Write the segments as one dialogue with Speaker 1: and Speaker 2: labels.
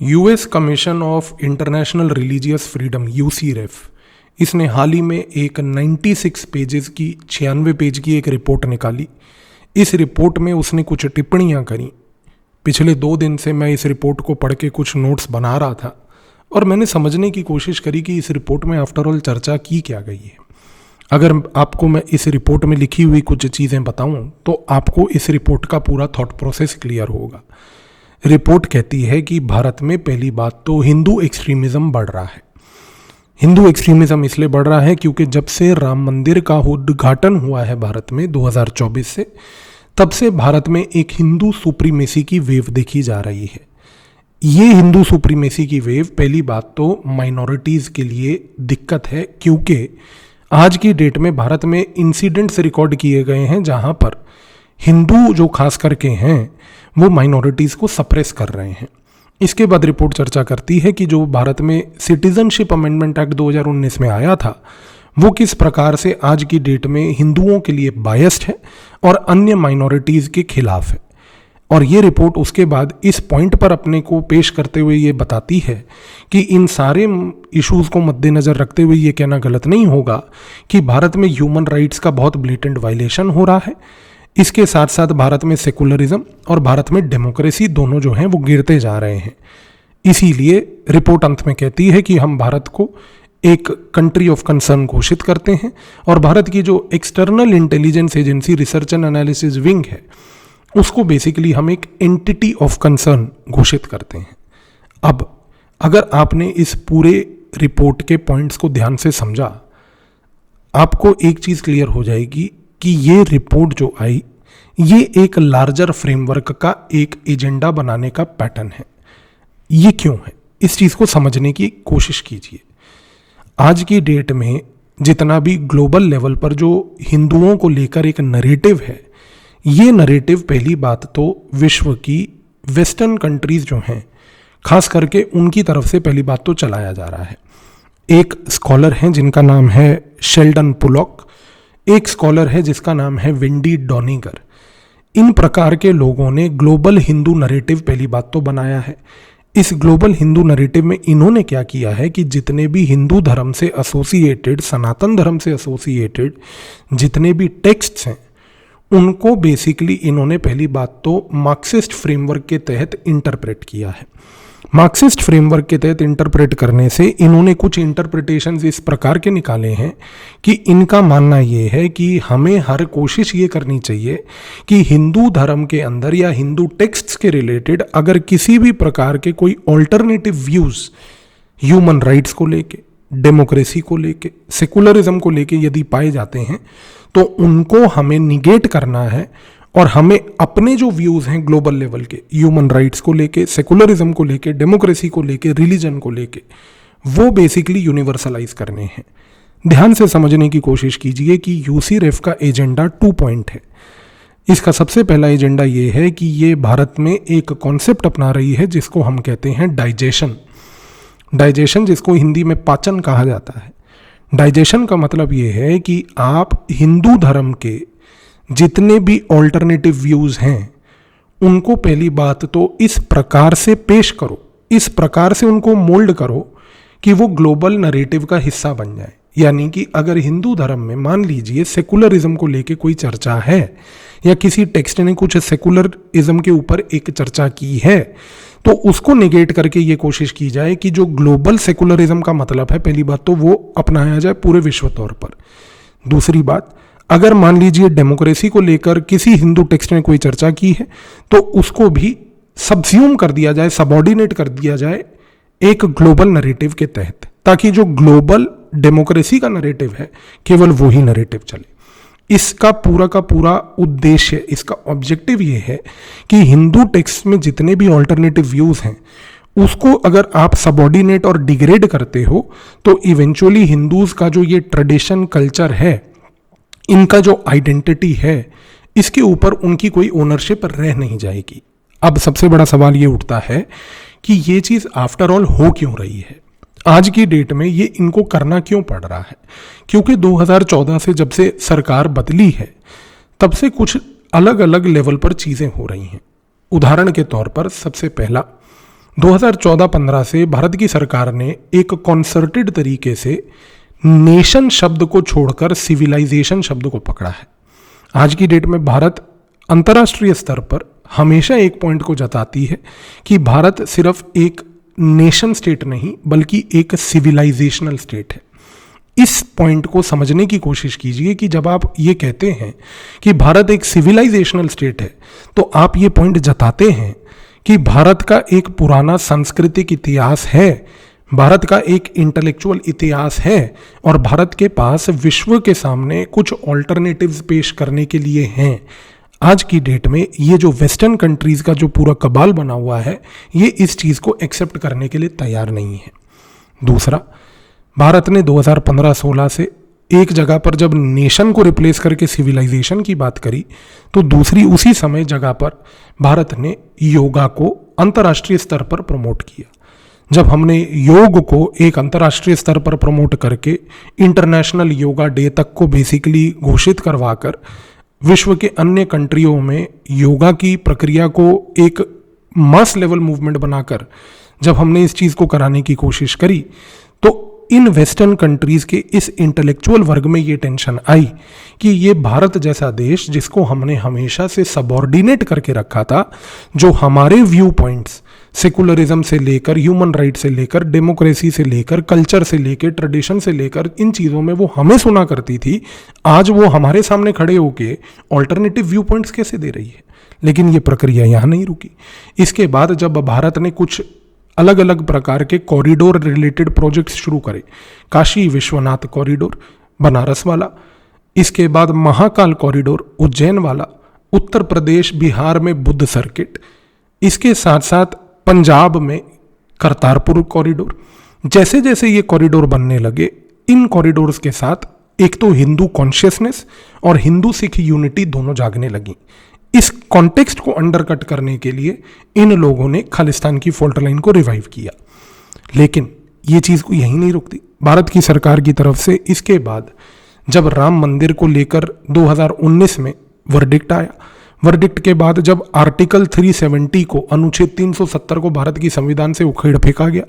Speaker 1: US commission of international religious freedom USCIRF इसने हाल ही में एक 96 पेजेस की 96 पेज की एक रिपोर्ट निकाली। इस रिपोर्ट में उसने कुछ टिप्पणियां करी। पिछले 2 दिन से मैं इस रिपोर्ट को पढ़ के कुछ नोट्स बना रहा था और मैंने समझने की कोशिश करी कि इस रिपोर्ट में आफ्टर ऑल चर्चा की क्या गई है। अगर आपको मैं इस रिपोर्ट में लिखी हुई कुछ चीज़ें बताऊं तो आपको इस रिपोर्ट का पूरा थॉट प्रोसेस क्लियर होगा। रिपोर्ट कहती है कि भारत में पहली बात तो हिंदू एक्सट्रीमिज्म बढ़ रहा है। हिंदू एक्सट्रीमिज्म इसलिए बढ़ रहा है क्योंकि जब से राम मंदिर का उद्घाटन हुआ है भारत में 2024 से, तब से भारत में एक हिंदू सुप्रीमेसी की वेव देखी जा रही है। ये हिंदू सुप्रीमेसी की वेव पहली बात तो माइनॉरिटीज़ के लिए दिक्कत है, क्योंकि आज की डेट में भारत में इंसिडेंट्स रिकॉर्ड किए गए हैं जहां पर हिंदू जो खास करके हैं वो माइनॉरिटीज़ को सप्रेस कर रहे हैं। इसके बाद रिपोर्ट चर्चा करती है कि जो भारत में सिटीजनशिप अमेंडमेंट एक्ट 2019 में आया था वो किस प्रकार से आज की डेट में हिंदुओं के लिए बायस्ड है और अन्य माइनॉरिटीज़ के खिलाफ है। और ये रिपोर्ट उसके बाद इस पॉइंट पर अपने को पेश करते हुए ये बताती है कि इन सारे इश्यूज़ को मद्देनज़र रखते हुए ये कहना गलत नहीं होगा कि भारत में ह्यूमन राइट्स का बहुत ब्लेटेंट वायलेशन हो रहा है। इसके साथ साथ भारत में सेकुलरिज्म और भारत में डेमोक्रेसी दोनों जो हैं वो गिरते जा रहे हैं। इसीलिए रिपोर्ट अंत में कहती है कि हम भारत को एक कंट्री ऑफ कंसर्न घोषित करते हैं और भारत की जो external intelligence agency research and analysis wing है उसको बेसिकली हम एक एंटिटी ऑफ कंसर्न घोषित करते हैं। अब अगर आपने इस पूरे रिपोर्ट के पॉइंट्स को ध्यान से समझा, आपको एक चीज़ क्लियर हो जाएगी कि ये रिपोर्ट जो आई ये एक लार्जर फ्रेमवर्क का एक एजेंडा बनाने का पैटर्न है। ये क्यों है, इस चीज़ को समझने की कोशिश कीजिए। आज की डेट में जितना भी ग्लोबल लेवल पर जो हिंदुओं को लेकर एक नरेटिव है, ये नरेटिव पहली बात तो विश्व की वेस्टर्न कंट्रीज जो हैं खास करके उनकी तरफ से पहली बात तो चलाया जा रहा है। एक स्कॉलर हैं जिनका नाम है शेल्डन पुलॉक, एक स्कॉलर है जिसका नाम है वेंडी डॉनिगर। इन प्रकार के लोगों ने ग्लोबल हिंदू नरेटिव पहली बात तो बनाया है। इस ग्लोबल हिंदू नरेटिव में इन्होंने क्या किया है कि जितने भी हिंदू धर्म से एसोसिएटेड, सनातन धर्म से एसोसिएटेड जितने भी टेक्स्ट्स हैं उनको बेसिकली इन्होंने पहली बात तो मार्क्सिस्ट फ्रेमवर्क के तहत इंटरप्रेट किया है। मार्क्सिस्ट फ्रेमवर्क के तहत इंटरप्रेट करने से इन्होंने कुछ इंटरप्रिटेशंस इस प्रकार के निकाले हैं कि इनका मानना ये है कि हमें हर कोशिश ये करनी चाहिए कि हिंदू धर्म के अंदर या हिंदू टेक्स्ट्स के रिलेटेड अगर किसी भी प्रकार के कोई ऑल्टरनेटिव व्यूज़ ह्यूमन राइट्स को लेके, डेमोक्रेसी को लेके, सेकुलरिज्म को लेके यदि पाए जाते हैं तो उनको हमें निगेट करना है और हमें अपने जो व्यूज़ हैं ग्लोबल लेवल के ह्यूमन राइट्स को लेके, सेकुलरिज्म को लेके, डेमोक्रेसी को लेके, रिलीजन को लेके, वो बेसिकली यूनिवर्सलाइज करने हैं। ध्यान से समझने की कोशिश कीजिए कि यूसीरेफ का एजेंडा 2 पॉइंट है। इसका सबसे पहला एजेंडा ये है कि ये भारत में एक कॉन्सेप्ट अपना रही है जिसको हम कहते हैं डाइजेशन। डाइजेशन जिसको हिंदी में पाचन कहा जाता है। डाइजेशन का मतलब ये है कि आप हिंदू धर्म के जितने भी ऑल्टरनेटिव व्यूज़ हैं उनको पहली बात तो इस प्रकार से पेश करो, इस प्रकार से उनको मोल्ड करो कि वो ग्लोबल नरेटिव का हिस्सा बन जाए। यानी कि अगर हिंदू धर्म में मान लीजिए सेकुलरिज्म को लेके कोई चर्चा है या किसी टेक्स्ट ने कुछ सेकुलरिज्म के ऊपर एक चर्चा की है तो उसको निगेट करके ये कोशिश की जाए कि जो ग्लोबल सेकुलरिज्म का मतलब है पहली बात तो वो अपनाया जाए पूरे विश्व तौर पर। दूसरी बात, अगर मान लीजिए डेमोक्रेसी को लेकर किसी हिंदू टेक्स्ट ने कोई चर्चा की है तो उसको भी सबस्यूम कर दिया जाए, सबऑर्डिनेट कर दिया जाए एक ग्लोबल नरेटिव के तहत, ताकि जो ग्लोबल डेमोक्रेसी का नरेटिव है केवल वो ही नरेटिव चले। इसका पूरा का पूरा उद्देश्य, इसका ऑब्जेक्टिव ये है कि हिंदू टेक्स्ट में जितने भी ऑल्टरनेटिव व्यूज़ हैं उसको अगर आप सबऑर्डिनेट और डिग्रेड करते हो तो इवेंचुअली हिंदूज़ का जो ये ट्रेडिशन, कल्चर है, इनका जो आइडेंटिटी है, इसके ऊपर उनकी कोई ओनरशिप रह नहीं जाएगी। अब सबसे बड़ा सवाल ये उठता है कि ये चीज़ आफ्टर ऑल हो क्यों रही है, आज की डेट में ये इनको करना क्यों पड़ रहा है। क्योंकि 2014 से जब से सरकार बदली है तब से कुछ अलग अलग लेवल पर चीज़ें हो रही हैं। उदाहरण के तौर पर सबसे पहला, 2014-15 से भारत की सरकार ने एक कॉन्सर्टेड तरीके से नेशन शब्द को छोड़कर सिविलाइजेशन शब्द को पकड़ा है। आज की डेट में भारत अंतर्राष्ट्रीय स्तर पर हमेशा एक पॉइंट को जताती है कि भारत सिर्फ एक नेशन स्टेट नहीं बल्कि एक सिविलाइजेशनल स्टेट है। इस पॉइंट को समझने की कोशिश कीजिए कि जब आप ये कहते हैं कि भारत एक सिविलाइजेशनल स्टेट है तो आप ये पॉइंट जताते हैं कि भारत का एक पुराना सांस्कृतिक इतिहास है, भारत का एक इंटेलेक्चुअल इतिहास है और भारत के पास विश्व के सामने कुछ ऑल्टरनेटिव्स पेश करने के लिए हैं। आज की डेट में ये जो वेस्टर्न कंट्रीज का जो पूरा कबाल बना हुआ है ये इस चीज़ को एक्सेप्ट करने के लिए तैयार नहीं है। दूसरा, भारत ने 2015-16 से एक जगह पर जब नेशन को रिप्लेस करके सिविलाइजेशन की बात करी तो दूसरी उसी समय जगह पर भारत ने योगा को अंतर्राष्ट्रीय स्तर पर प्रमोट किया। जब हमने योग को एक अंतर्राष्ट्रीय स्तर पर प्रमोट करके इंटरनेशनल योगा डे तक को बेसिकली घोषित करवाकर विश्व के अन्य कंट्रियों में योगा की प्रक्रिया को एक मास लेवल मूवमेंट बनाकर जब हमने इस चीज़ को कराने की कोशिश करी तो इन वेस्टर्न कंट्रीज़ के इस इंटेलेक्चुअल वर्ग में ये टेंशन आई कि ये भारत जैसा देश जिसको हमने हमेशा से सबऑर्डिनेट करके रखा था, जो हमारे व्यू पॉइंट्स सेकुलरिज्म से लेकर ह्यूमन राइट से लेकर डेमोक्रेसी से लेकर कल्चर से लेकर ट्रेडिशन से लेकर इन चीज़ों में वो हमें सुना करती थी, आज वो हमारे सामने खड़े होके ऑल्टरनेटिव व्यू पॉइंट्स कैसे दे रही है। लेकिन ये प्रक्रिया यहाँ नहीं रुकी। इसके बाद जब भारत ने कुछ अलग अलग प्रकार के कॉरिडोर रिलेटेड प्रोजेक्ट्स शुरू करे, काशी विश्वनाथ कॉरिडोर बनारस वाला, इसके बाद महाकाल कॉरिडोर उज्जैन वाला, उत्तर प्रदेश बिहार में बुद्ध सर्किट, इसके साथ साथ पंजाब में करतारपुर कॉरिडोर, जैसे जैसे ये कॉरिडोर बनने लगे इन कॉरिडोर्स के साथ एक तो हिंदू कॉन्शियसनेस और हिंदू सिख यूनिटी दोनों जागने लगी। इस कॉन्टेक्स्ट को अंडरकट करने के लिए इन लोगों ने खालिस्तान की फॉल्ट लाइन को रिवाइव किया। लेकिन ये चीज़ को यहीं नहीं रुकती। भारत की सरकार की तरफ से इसके बाद जब राम मंदिर को लेकर 2019 में वर्डिक्ट आया, वर्डिक्ट के बाद जब आर्टिकल 370 को, अनुच्छेद 370 को भारत की संविधान से उखेड़ फेंका गया,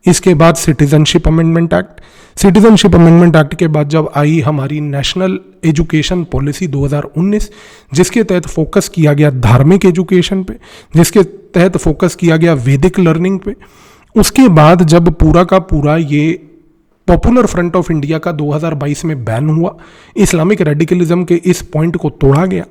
Speaker 1: इसके बाद citizenship amendment act, citizenship amendment act के बाद जब आई हमारी नेशनल एजुकेशन पॉलिसी 2019, जिसके तहत फोकस किया गया धार्मिक एजुकेशन पे, जिसके तहत फोकस किया गया वैदिक लर्निंग पे, उसके बाद जब पूरा का पूरा ये पॉपुलर फ्रंट ऑफ इंडिया का 2022 में बैन हुआ, इस्लामिक रेडिकलिज्म के इस पॉइंट को तोड़ा गया,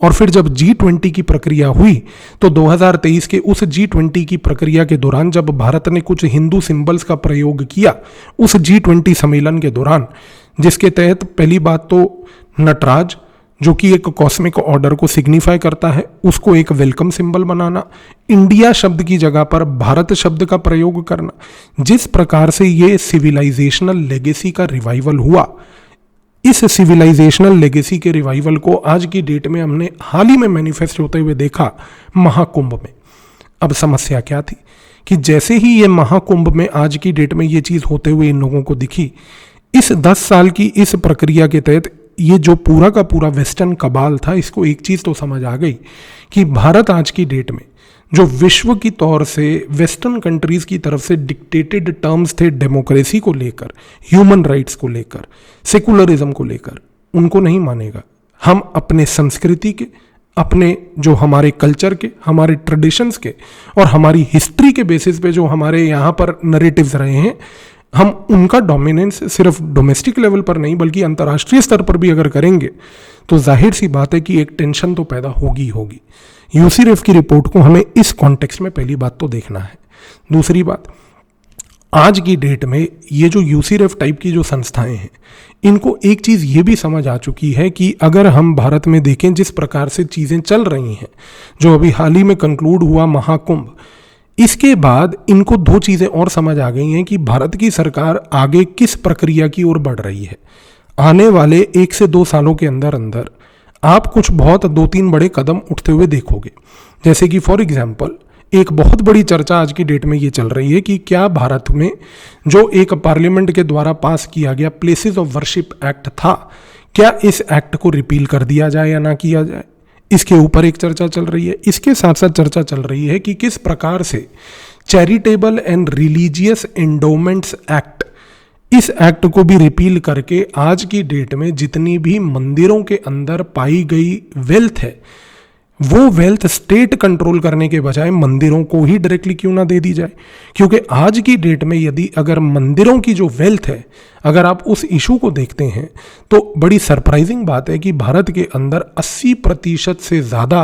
Speaker 1: और फिर जब G20 की प्रक्रिया हुई तो 2023 के उस G20 की प्रक्रिया के दौरान जब भारत ने कुछ हिंदू सिंबल्स का प्रयोग किया उस G20 सम्मेलन के दौरान, जिसके तहत पहली बात तो नटराज जो कि एक कॉस्मिक ऑर्डर को सिग्निफाई करता है उसको एक वेलकम सिंबल बनाना, इंडिया शब्द की जगह पर भारत शब्द का प्रयोग करना, जिस प्रकार से ये सिविलाइजेशनल लेगेसी का रिवाइवल हुआ, इस सिविलाइजेशनल लेगेसी के रिवाइवल को आज की डेट में हमने हाल ही में मैनिफेस्ट होते हुए देखा महाकुंभ में। अब समस्या क्या थी कि जैसे ही ये महाकुंभ में आज की डेट में ये चीज़ होते हुए इन लोगों को दिखी, इस 10 साल की इस प्रक्रिया के तहत ये जो पूरा का पूरा वेस्टर्न कबाल था, इसको एक चीज़ तो समझ आ गई कि भारत आज की डेट में जो विश्व की तौर से वेस्टर्न कंट्रीज़ की तरफ से डिक्टेटेड टर्म्स थे डेमोक्रेसी को लेकर, ह्यूमन राइट्स को लेकर, सेकुलरिज्म को लेकर, उनको नहीं मानेगा। हम अपने संस्कृति के, अपने जो हमारे कल्चर के, हमारे ट्रेडिशंस के और हमारी हिस्ट्री के बेसिस पे जो हमारे यहाँ पर नरेटिव्स रहे हैं, हम उनका डोमिनेंस सिर्फ डोमेस्टिक लेवल पर नहीं बल्कि अंतर्राष्ट्रीय स्तर पर भी अगर करेंगे तो जाहिर सी बात है कि एक टेंशन तो पैदा होगी होगी। यूसीरेफ की रिपोर्ट को हमें इस कॉन्टेक्स्ट में पहली बात तो देखना है। दूसरी बात, आज की डेट में ये जो यूसीरेफ टाइप की जो संस्थाएं हैं, इनको एक चीज़ ये भी समझ आ चुकी है कि अगर हम भारत में देखें जिस प्रकार से चीज़ें चल रही हैं, जो अभी हाल ही में कंक्लूड हुआ महाकुंभ, इसके बाद इनको 2 चीज़ें और समझ आ गई हैं कि भारत की सरकार आगे किस प्रक्रिया की ओर बढ़ रही है। आने वाले 1 से 2 सालों के अंदर अंदर आप कुछ बहुत 2-3 बड़े कदम उठते हुए देखोगे। जैसे कि फॉर एग्जांपल एक बहुत बड़ी चर्चा आज की डेट में ये चल रही है कि क्या भारत में जो एक पार्लियामेंट के द्वारा पास किया गया प्लेसेस ऑफ वर्शिप एक्ट था, क्या इस एक्ट को रिपील कर दिया जाए या ना किया जाए, इसके ऊपर एक चर्चा चल रही है। इसके साथ साथ चर्चा चल रही है कि किस प्रकार से charitable and religious endowments act, इस एक्ट को भी रिपील करके आज की डेट में जितनी भी मंदिरों के अंदर पाई गई वेल्थ है, वो वेल्थ स्टेट कंट्रोल करने के बजाय मंदिरों को ही डायरेक्टली क्यों ना दे दी जाए। क्योंकि आज की डेट में यदि अगर मंदिरों की जो वेल्थ है, अगर आप उस इशू को देखते हैं तो बड़ी सरप्राइजिंग बात है कि भारत के अंदर 80% से ज़्यादा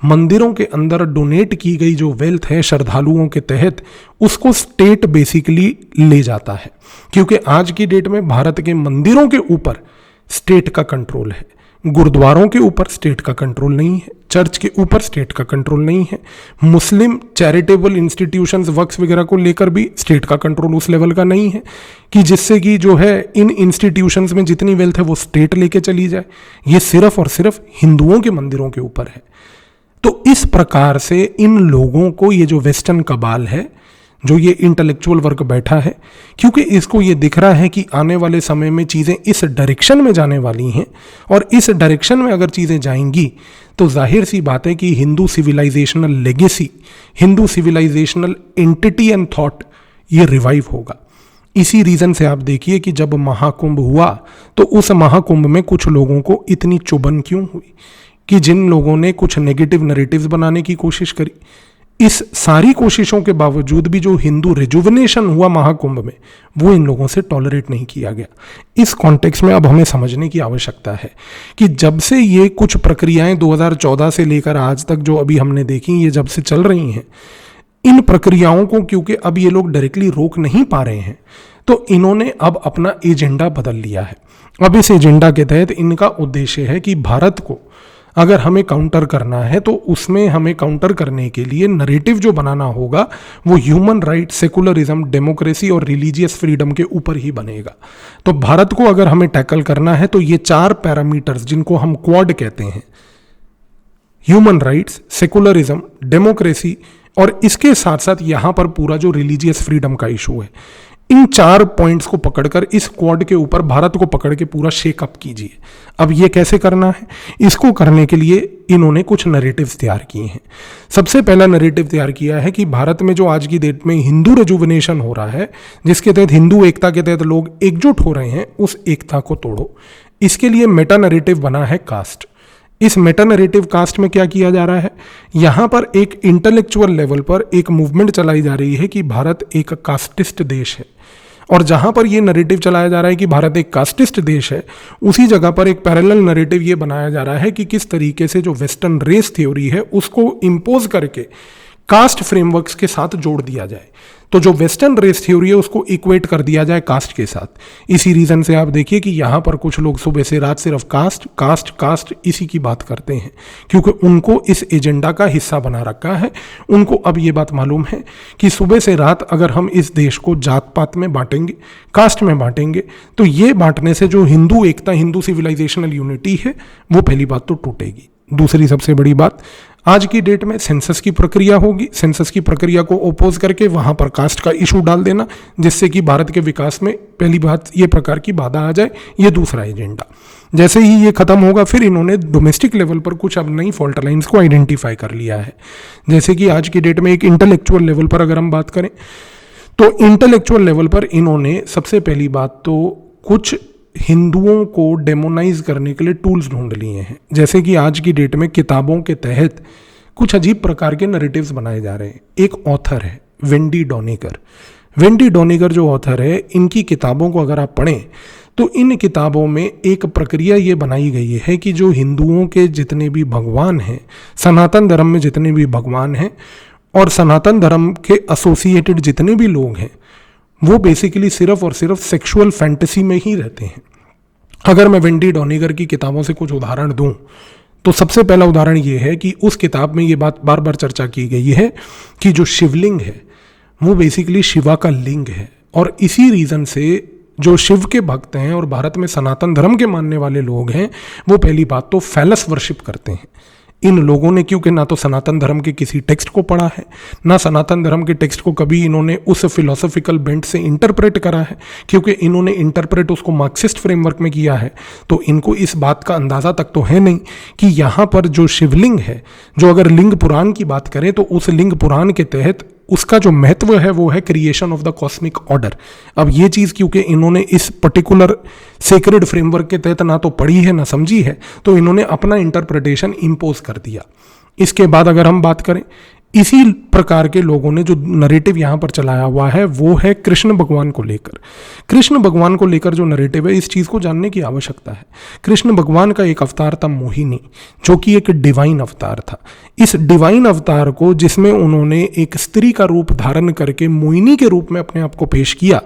Speaker 1: मंदिरों के अंदर डोनेट की गई जो वेल्थ है श्रद्धालुओं के तहत, उसको स्टेट बेसिकली ले जाता है। क्योंकि आज की डेट में भारत के मंदिरों के ऊपर स्टेट का कंट्रोल है, गुरुद्वारों के ऊपर स्टेट का कंट्रोल नहीं है, चर्च के ऊपर स्टेट का कंट्रोल नहीं है, मुस्लिम चैरिटेबल इंस्टीट्यूशंस वक्फ वगैरह को लेकर भी स्टेट का कंट्रोल उस लेवल का नहीं है कि जिससे कि जो है इन इंस्टीट्यूशंस में जितनी वेल्थ है वो स्टेट लेके चली जाए। ये सिर्फ और सिर्फ हिंदुओं के मंदिरों के ऊपर है। तो इस प्रकार से इन लोगों को ये जो वेस्टर्न कबाल है, जो ये इंटेलेक्चुअल वर्ग बैठा है, क्योंकि इसको ये दिख रहा है कि आने वाले समय में चीज़ें इस डायरेक्शन में जाने वाली हैं और इस डायरेक्शन में अगर चीज़ें जाएंगी तो जाहिर सी बात है कि Hindu civilisational legacy, Hindu civilisational entity and thought ये रिवाइव होगा। इसी रीज़न से आप देखिए कि जब महाकुंभ हुआ तो उस महाकुंभ में कुछ लोगों को इतनी चुभन क्यों हुई कि जिन लोगों ने कुछ नेगेटिव नैरेटिव्स बनाने की कोशिश करी। इस सारी कोशिशों के बावजूद भी जो हिंदू रिजुवनेशन हुआ महाकुंभ में, वो इन लोगों से टॉलरेट नहीं किया गया। इस कॉन्टेक्स्ट में अब हमें समझने की आवश्यकता है कि जब से ये कुछ प्रक्रियाएं 2014 से लेकर आज तक जो अभी हमने देखी, ये जब से चल रही हैं, इन प्रक्रियाओं को क्योंकि अब ये लोग डायरेक्टली रोक नहीं पा रहे हैं, तो इन्होंने अब अपना एजेंडा बदल लिया है। अब इस एजेंडा के तहत इनका उद्देश्य है कि भारत को अगर हमें काउंटर करना है तो उसमें हमें काउंटर करने के लिए नरेटिव जो बनाना होगा वो ह्यूमन राइट, सेकुलरिज्म, डेमोक्रेसी और रिलीजियस फ्रीडम के ऊपर ही बनेगा। तो भारत को अगर हमें टैकल करना है तो ये 4 पैरामीटर्स जिनको हम क्वाड कहते हैं, ह्यूमन राइट्स, सेकुलरिज्म, डेमोक्रेसी और इसके साथ साथ यहां पर पूरा जो रिलीजियस फ्रीडम का इशू है, इन 4 पॉइंट्स को पकड़कर इस क्वाड के ऊपर भारत को पकड़ के पूरा शेकअप कीजिए। अब ये कैसे करना है, इसको करने के लिए इन्होंने कुछ नैरेटिव्स तैयार किए हैं। सबसे पहला नैरेटिव तैयार किया है कि भारत में जो आज की डेट में हिंदू रिजुवनेशन हो रहा है, जिसके तहत हिंदू एकता के तहत लोग एकजुट हो रहे हैं, उस एकता को तोड़ो। इसके लिए मेटा नैरेटिव बना है कास्ट। इस मेटा नैरेटिव कास्ट में क्या किया जा रहा है, यहां पर एक इंटेलेक्चुअल लेवल पर एक मूवमेंट चलाई जा रही है कि भारत एक कास्टिस्ट देश है। और जहां पर ये नैरेटिव चलाया जा रहा है कि भारत एक कास्टिस्ट देश है, उसी जगह पर एक पैरेलल नैरेटिव ये बनाया जा रहा है कि किस तरीके से जो वेस्टर्न रेस थ्योरी है उसको इम्पोज करके कास्ट फ्रेमवर्क्स के साथ जोड़ दिया जाए। तो जो वेस्टर्न रेस थ्योरी है उसको इक्वेट कर दिया जाए कास्ट के साथ। इसी रीज़न से आप देखिए कि यहाँ पर कुछ लोग सुबह से रात सिर्फ कास्ट कास्ट कास्ट इसी की बात करते हैं, क्योंकि उनको इस एजेंडा का हिस्सा बना रखा है। उनको अब ये बात मालूम है कि सुबह से रात अगर हम इस देश को जात पात में बांटेंगे, कास्ट में बांटेंगे, तो ये बांटने से जो हिंदू एकता, हिंदू सिविलाइजेशनल यूनिटी है, वो पहली बात तो टूटेगी। दूसरी सबसे बड़ी बात, आज की डेट में सेंसस की प्रक्रिया होगी। सेंसस की प्रक्रिया को ओपोज करके वहां पर कास्ट का इशू डाल देना, जिससे कि भारत के विकास में पहली बात ये प्रकार की बाधा आ जाए। ये दूसरा एजेंडा। जैसे ही ये खत्म होगा, फिर इन्होंने डोमेस्टिक लेवल पर कुछ अब नई फॉल्ट लाइन्स को आइडेंटिफाई कर लिया है। जैसे कि आज की डेट में एक इंटेलेक्चुअल लेवल पर अगर हम बात करें, तो इंटेलेक्चुअल लेवल पर इन्होंने सबसे पहली बात तो कुछ हिंदुओं को डेमोनाइज करने के लिए टूल्स ढूंढ लिए हैं। जैसे कि आज की डेट में किताबों के तहत कुछ अजीब प्रकार के नैरेटिव्स बनाए जा रहे हैं। एक ऑथर है वेंडी डॉनिगर। वेंडी डॉनिगर जो ऑथर है, इनकी किताबों को अगर आप पढ़ें तो इन किताबों में एक प्रक्रिया ये बनाई गई है कि जो हिंदुओं के जितने भी भगवान हैं, सनातन धर्म में जितने भी भगवान हैं और सनातन धर्म के एसोसिएटेड जितने भी लोग हैं, वो बेसिकली सिर्फ और सिर्फ सेक्सुअल फैंटेसी में ही रहते हैं। अगर मैं वेंडी डॉनिगर की किताबों से कुछ उदाहरण दूं, तो सबसे पहला उदाहरण ये है कि उस किताब में ये बात बार बार चर्चा की गई है कि जो शिवलिंग है वो बेसिकली शिवा का लिंग है। और इसी रीज़न से जो शिव के भक्त हैं और भारत में सनातन धर्म के मानने वाले लोग हैं, वो पहली बात तो फैलस वर्शिप करते हैं। इन लोगों ने क्योंकि ना तो सनातन धर्म के किसी टेक्स्ट को पढ़ा है, ना सनातन धर्म के टेक्स्ट को कभी इन्होंने उस फिलोसॉफिकल बेंट से इंटरप्रेट करा है, क्योंकि इन्होंने इंटरप्रेट उसको मार्क्सिस्ट फ्रेमवर्क में किया है, तो इनको इस बात का अंदाज़ा तक तो है नहीं कि यहाँ पर जो शिवलिंग है, जो अगर लिंग पुराण की बात करें तो उस लिंग पुराण के तहत उसका जो महत्व है वो है creation of the cosmic order. अब ये चीज़ क्योंकि इन्होंने इस पर्टिकुलर सेक्रेड फ्रेमवर्क के तहत ना तो पढ़ी है ना समझी है, तो इन्होंने अपना इंटरप्रिटेशन इम्पोज कर दिया। इसके बाद अगर हम बात करें, इसी प्रकार के लोगों ने जो नरेटिव यहाँ पर चलाया हुआ है वो है कृष्ण भगवान को लेकर। कृष्ण भगवान को लेकर जो नरेटिव है, इस चीज़ को जानने की आवश्यकता है। कृष्ण भगवान का एक अवतार था मोहिनी, जो कि एक डिवाइन अवतार था। इस डिवाइन अवतार को, जिसमें उन्होंने एक स्त्री का रूप धारण करके मोहिनी के रूप में अपने आप को पेश किया,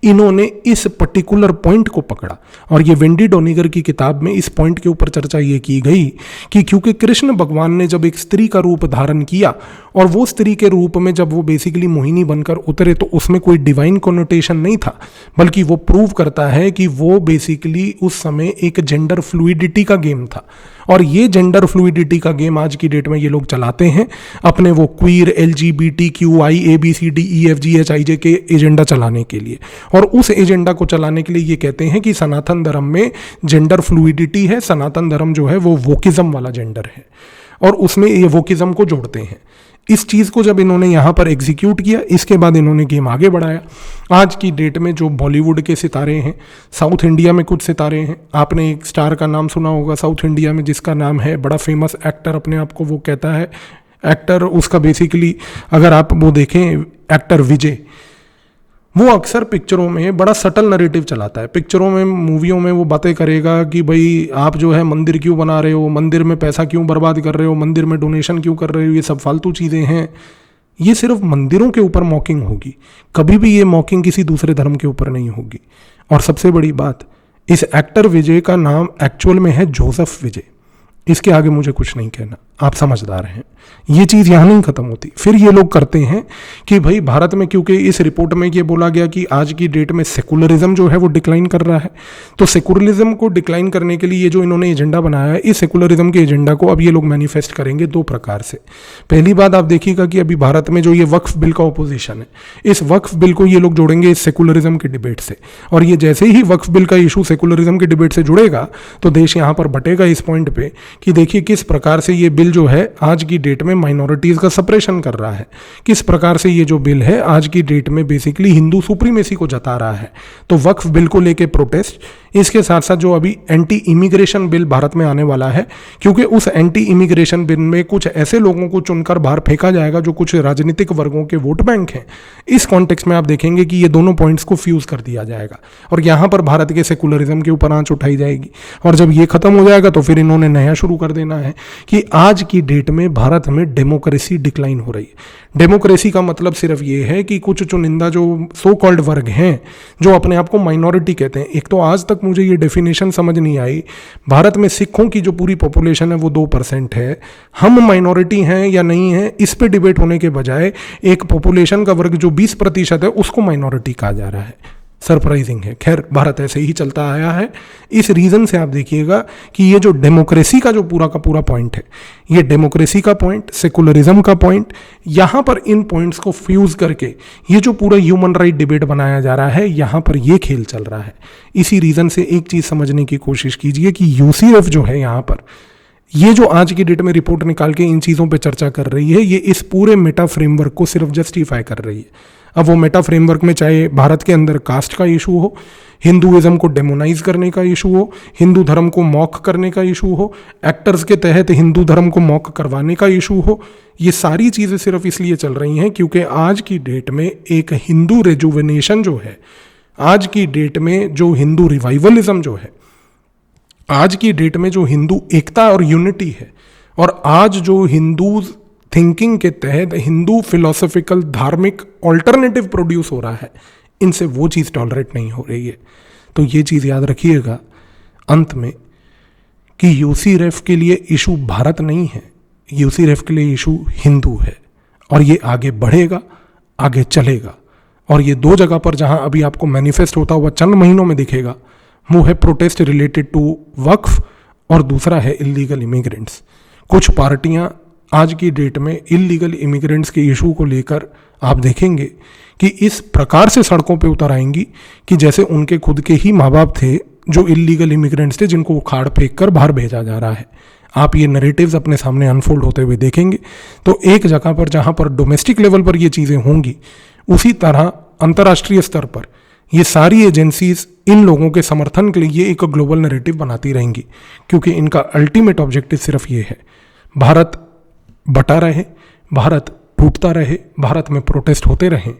Speaker 1: इन्होंने इस पर्टिकुलर पॉइंट को पकड़ा। और ये वेंडी डोनिगर की किताब में इस पॉइंट के ऊपर चर्चा ये की गई कि क्योंकि कृष्ण भगवान ने जब एक स्त्री का रूप धारण किया और वो स्त्री के रूप में जब वो बेसिकली मोहिनी बनकर उतरे, तो उसमें कोई डिवाइन कोनोटेशन नहीं था, बल्कि वो प्रूव करता है कि वो बेसिकली उस समय एक जेंडर फ्लूइडिटी का गेम था। और ये जेंडर फ्लूइडिटी का गेम आज की डेट में ये लोग चलाते हैं अपने वो क्वीर LGBTQI ABCDEFGHIJ के एजेंडा चलाने के लिए। और उस एजेंडा को चलाने के लिए ये कहते हैं कि सनातन धर्म में जेंडर फ्लूइडिटी है, सनातन धर्म जो है वो वोकिज्म वाला जेंडर है, और उसमें ये वोकिज्म को जोड़ते हैं। इस चीज़ को जब इन्होंने यहाँ पर एग्जीक्यूट किया, इसके बाद इन्होंने गेम आगे बढ़ाया। आज की डेट में जो बॉलीवुड के सितारे हैं, साउथ इंडिया में कुछ सितारे हैं, आपने एक स्टार का नाम सुना होगा साउथ इंडिया में जिसका नाम है, बड़ा फेमस एक्टर अपने आप को वो कहता है एक्टर, उसका बेसिकली अगर आप वो देखें एक्टर विजय, वो अक्सर पिक्चरों में बड़ा सटल नरेटिव चलाता है। पिक्चरों में, मूवियों में वो बातें करेगा कि भाई आप जो है मंदिर क्यों बना रहे हो, मंदिर में पैसा क्यों बर्बाद कर रहे हो, मंदिर में डोनेशन क्यों कर रहे हो, ये सब फालतू चीज़ें हैं। ये सिर्फ मंदिरों के ऊपर मॉकिंग होगी, कभी भी ये मॉकिंग किसी दूसरे धर्म के ऊपर नहीं होगी। और सबसे बड़ी बात, इस एक्टर विजय का नाम एक्चुअल में है जोसेफ विजय। इसके आगे मुझे कुछ नहीं कहना, आप समझदार हैं। ये चीज़ यहाँ नहीं खत्म होती। फिर ये लोग करते हैं कि भाई भारत में, क्योंकि इस रिपोर्ट में ये बोला गया कि आज की डेट में सेकुलरिज्म जो है वो डिक्लाइन कर रहा है, तो सेकुलरिज्म को डिक्लाइन करने के लिए ये जो इन्होंने एजेंडा बनाया है, इस सेकुलरिज्म के एजेंडा को अब ये लोग मैनिफेस्ट करेंगे दो प्रकार से। पहली बात आप देखिएगा कि अभी भारत में जो ये वक्फ बिल का ऑपोजिशन है, इस वक्फ बिल को ये लोग जोड़ेंगे इस सेकुलरिज्म के डिबेट से। और ये जैसे ही वक्फ बिल का इशू सेकुलरिज्म के डिबेट से जुड़ेगा, तो देश यहाँ पर बटेगा इस पॉइंट पे कि देखिए किस प्रकार से ये बिल जो है आज की डेट में माइनॉरिटीज़ का सप्रेशन कर रहा है, किस प्रकार से ये जो बिल है आज की डेट में बेसिकली हिंदू सुप्रीमेसी को जता रहा है। तो वक्फ बिल को लेके प्रोटेस्ट, इसके साथ साथ जो अभी एंटी इमिग्रेशन बिल भारत में आने वाला है, क्योंकि उस एंटी इमिग्रेशन बिल में कुछ ऐसे लोगों को चुनकर बाहर फेंका जाएगा जो कुछ राजनीतिक वर्गों के वोट बैंक हैं। इस कॉन्टेक्स्ट में आप देखेंगे कि ये दोनों पॉइंट्स को फ्यूज कर दिया जाएगा और यहाँ पर भारत के सेकुलरिज्म के ऊपर आंच उठाई जाएगी। और जब ये खत्म हो जाएगा तो फिर इन्होंने नया शुरू कर देना है कि आज की डेट में भारत में डेमोक्रेसी डिक्लाइन हो रही है। डेमोक्रेसी का मतलब सिर्फ ये है कि कुछ चुनिंदा जो सो कॉल्ड वर्ग हैं, जो अपने आप को माइनॉरिटी कहते हैं। एक तो आज तक मुझे ये डेफिनेशन समझ नहीं आई, भारत में सिखों की जो पूरी पॉपुलेशन है वो 2% है, हम माइनॉरिटी हैं या नहीं है इस पे डिबेट होने के बजाय एक पॉपुलेशन का वर्ग जो 20% है उसको माइनॉरिटी कहा जा रहा है। सरप्राइजिंग है। खैर, भारत ऐसे ही चलता आया है। इस रीज़न से आप देखिएगा कि ये जो डेमोक्रेसी का जो पूरा का पूरा पॉइंट है, ये डेमोक्रेसी का पॉइंट, सेकुलरिज्म का पॉइंट, यहाँ पर इन पॉइंट्स को फ्यूज करके ये जो पूरा ह्यूमन राइट डिबेट बनाया जा रहा है, यहाँ पर ये खेल चल रहा है। इसी रीज़न से एक चीज़ समझने की कोशिश कीजिए कि यूसीएफ जो है यहाँ पर, ये जो आज की डेट में रिपोर्ट निकाल के इन चीज़ों पे चर्चा कर रही है, ये इस पूरे मेटा फ्रेमवर्क को सिर्फ जस्टिफाई कर रही है। अब वो मेटा फ्रेमवर्क में चाहे भारत के अंदर कास्ट का इशू हो, हिंदुइज्म को डेमोनाइज करने का इशू हो, हिंदू धर्म को मॉक करने का इशू हो, एक्टर्स के तहत हिंदू धर्म को मॉक करवाने का इशू हो, ये सारी चीज़ें सिर्फ इसलिए चल रही हैं क्योंकि आज की डेट में एक हिंदू रेजुवेनेशन जो है, आज की डेट में जो हिंदू रिवाइवलिज्म जो है, आज की डेट में जो हिंदू एकता और यूनिटी है, और आज जो हिंदू थिंकिंग के तहत हिंदू फिलोसॉफिकल धार्मिक ऑल्टरनेटिव प्रोड्यूस हो रहा है, इनसे वो चीज़ टॉलरेट नहीं हो रही है। तो ये चीज़ याद रखिएगा अंत में कि यूसीरेफ के लिए इशू भारत नहीं है, यूसीरेफ के लिए इशू हिंदू है, और ये आगे बढ़ेगा, आगे चलेगा। और ये दो जगह पर जहां अभी आपको मैनिफेस्ट होता हुआ चंद महीनों में दिखेगा, वो है प्रोटेस्ट रिलेटेड टू वक्फ और दूसरा है इलीगल इमिग्रेंट्स। कुछ पार्टियां आज की डेट में इलीगल इमिग्रेंट्स के इशू को लेकर आप देखेंगे कि इस प्रकार से सड़कों पे उतर आएंगी कि जैसे उनके खुद के ही माँ बाप थे जो इलीगल इमिग्रेंट्स थे, जिनको उखाड़ फेंक कर बाहर भेजा जा रहा है। आप ये नरेटिव्स अपने सामने अनफोल्ड होते हुए देखेंगे। तो एक जगह पर जहाँ पर डोमेस्टिक लेवल पर ये चीज़ें होंगी, उसी तरह अंतर्राष्ट्रीय स्तर पर ये सारी एजेंसीज इन लोगों के समर्थन के लिए एक ग्लोबल नैरेटिव बनाती रहेंगी, क्योंकि इनका अल्टीमेट ऑब्जेक्टिव सिर्फ ये है, भारत बटा रहे, भारत टूटता रहे, भारत में प्रोटेस्ट होते रहें,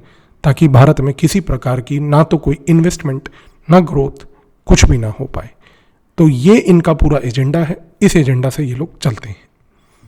Speaker 1: ताकि भारत में किसी प्रकार की ना तो कोई इन्वेस्टमेंट ना ग्रोथ कुछ भी ना हो पाए। तो ये इनका पूरा एजेंडा है, इस एजेंडा से ये लोग चलते हैं।